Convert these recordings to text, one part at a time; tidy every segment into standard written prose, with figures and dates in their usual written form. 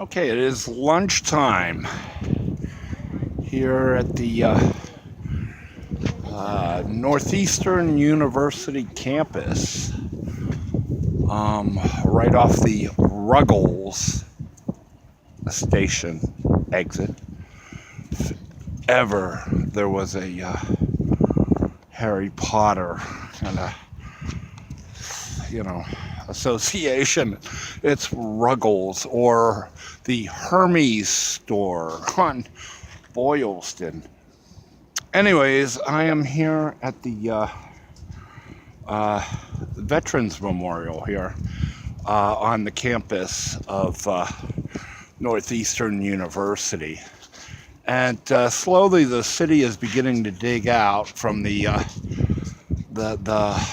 Okay, it is lunchtime here at the Northeastern University campus, right off the Ruggles station exit. If ever there was a Harry Potter kind of, you know, association, it's Ruggles or the Hermes store on Boylston. Anyways, I am here at the uh, Veterans Memorial here on the campus of Northeastern University. And slowly the city is beginning to dig out from the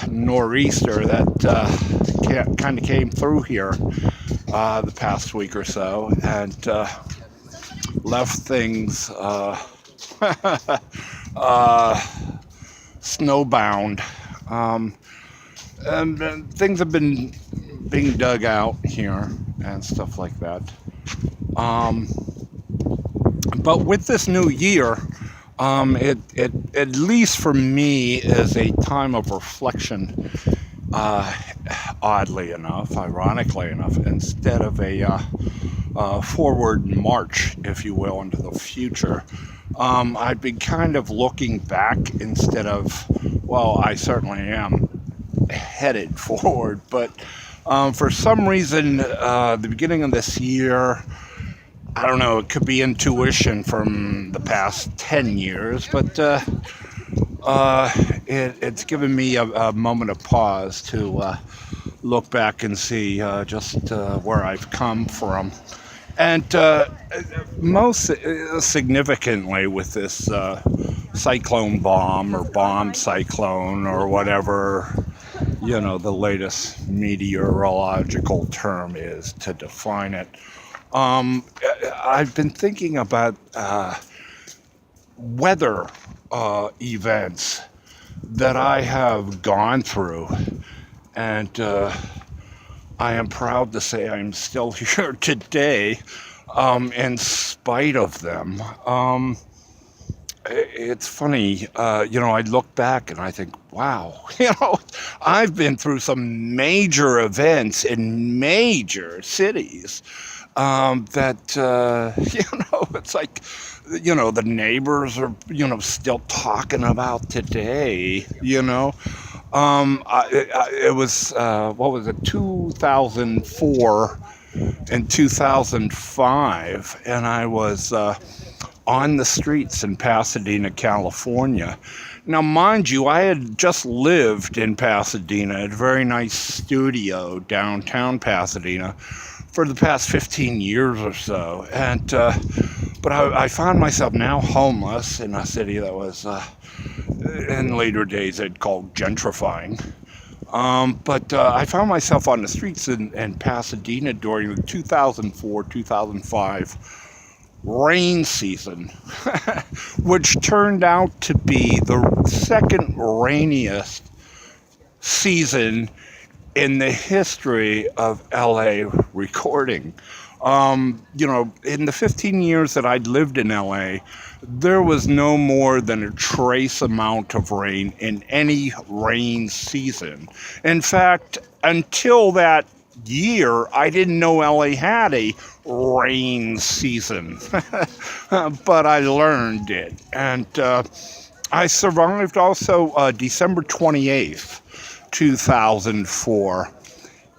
nor'easter that kind of came through here the past week or so and left things uh, snowbound. Um, and things have been being dug out here and stuff like that. Um, but with this new year, it at least for me is a time of reflection. Uh, Oddly enough, ironically enough, instead of a forward march, if you will, into the future. I've been kind of looking back instead of, well, I certainly am headed forward, but for some reason, the beginning of this year, I don't know, it could be intuition from the past 10 years, but it's given me a moment of pause to look back and see just where I've come from. And most significantly with this cyclone bomb or bomb cyclone or whatever, the latest meteorological term is to define it. Um, I've been thinking about weather events that I have gone through, and I am proud to say I'm still here today, in spite of them. It's funny, I look back and I think, wow, I've been through some major events in major cities that, it's like, the neighbors are, still talking about today. It was, what was it, 2004 and 2005, and I was on the streets in Pasadena, California. Now, mind you, I had just lived in Pasadena, a very nice studio downtown Pasadena, for the past 15 years or so. And but I found myself now homeless in a city that was, in later days, they'd called gentrifying. But I found myself on the streets in Pasadena during the 2004 2005 rain season, which turned out to be the second rainiest season in the history of LA recording. In the 15 years that I'd lived in LA, there was no more than a trace amount of rain in any rain season. In fact, until that year, I didn't know LA had a rain season, but I learned it. And I survived also December 28th, 2004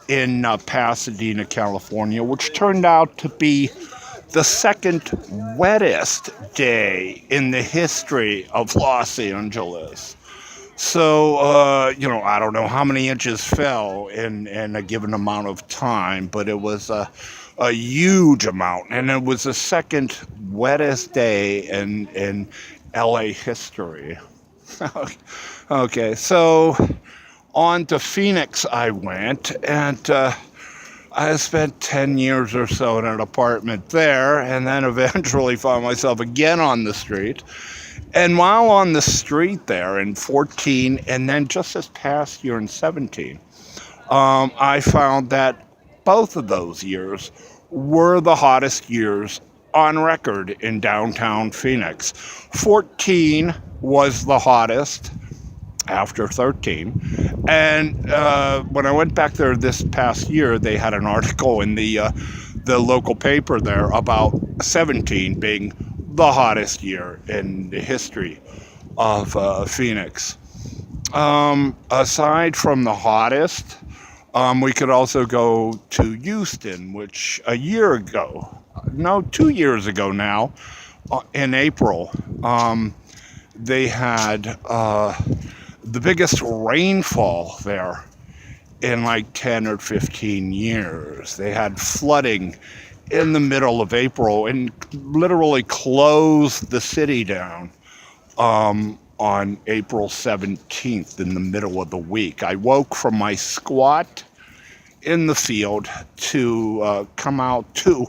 in Pasadena, California, which turned out to be the second wettest day in the history of Los Angeles. So, I don't know how many inches fell in a given amount of time, but it was a huge amount. And it was the second wettest day in LA history. Okay, so on to Phoenix I went, and I spent 10 years or so in an apartment there, and then eventually found myself again on the street. And while on the street there in 14, and then just this past year in 17, I found that both of those years were the hottest years on record in downtown Phoenix. 14 was the hottest after 13. And when I went back there this past year, they had an article in the local paper there about 17 being the hottest year in the history of Phoenix. Aside from the hottest, we could also go to Houston, which a year ago, no, 2 years ago now, in April, they had the biggest rainfall there in like 10 or 15 years. They had flooding in the middle of April and literally closed the city down on April 17th in the middle of the week. I woke from my squat in the field to come out to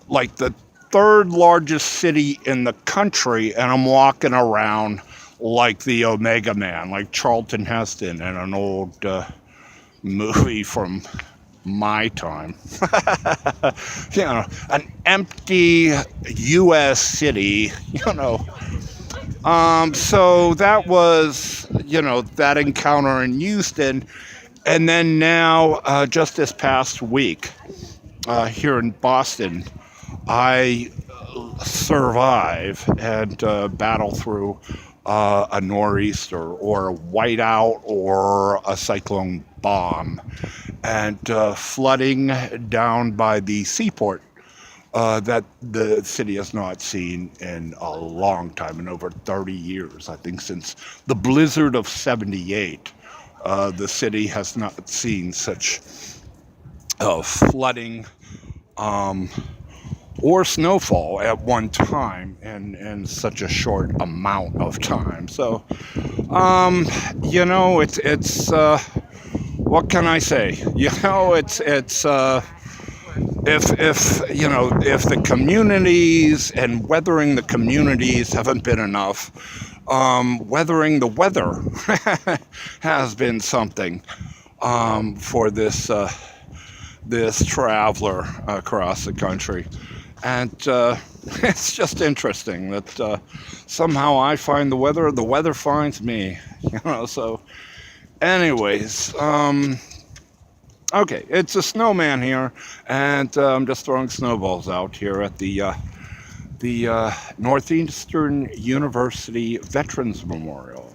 like the third largest city in the country, and I'm walking around like the Omega Man, like Charlton Heston in an old movie from my time. An empty U.S. city, So that was, that encounter in Houston. And then now, just this past week, here in Boston, I survive and battle through a nor'easter or a whiteout or a cyclone bomb, and flooding down by the seaport that the city has not seen in a long time, in over 30 years. I think since the blizzard of 78, the city has not seen such flooding or snowfall at one time in such a short amount of time. So, it's what can I say? It's if the communities and weathering the communities haven't been enough, weathering the weather has been something for this traveler across the country. And it's just interesting that somehow I find the weather finds me, so anyways, okay, it's a snowman here, and I'm just throwing snowballs out here at the Northeastern University Veterans Memorial.